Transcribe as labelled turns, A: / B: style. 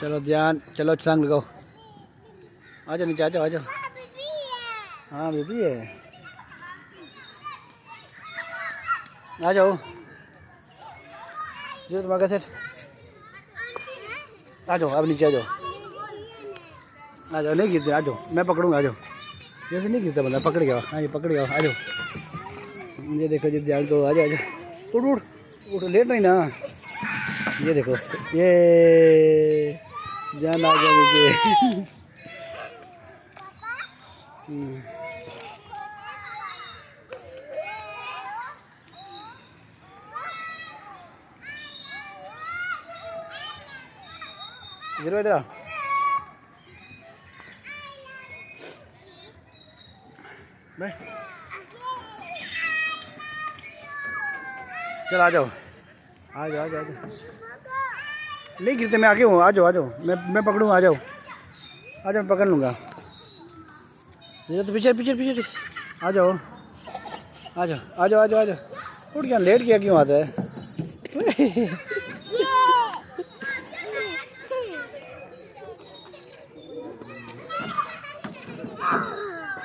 A: चलो ध्यान, चलो छलांग लगाओ। आ जाओ नीचे, आ जाओ, आ जाओ। हाँ बेबी है, आ जाओ। जो तुम्हारा सेठ, आ जाओ, अब नीचे आ जाओ। आ जाओ, नहीं गिरते, आ जाओ, मैं पकड़ूंगा, आ जाओ। जैसे नहीं गिरता बंदा, पकड़ गया। हाँ ये पकड़ गया, आ जाओ। ये देखो जी ध्यान को, आ जाओ, आ जाओ। उठ उठ उठ, लेट नहीं ना। ये देखो, ये जान आ गया नीचे। इधर आ। मैं चल, आ जाओ, आ जाओ, आ जाओ, आ जाओ। नहीं गिरते, मैं आगे हूँ, आ जाओ, आ जाओ। मैं पकड़ूंगा, आ जाओ, आ जाओ, मैं पकड़ लूँगा। ये तो पीछे पीछे पीछे, आ जाओ, आ जाओ, आ जाओ, आ जाओ, आ जाओ। उठ गया, लेट गया क्यों आता है?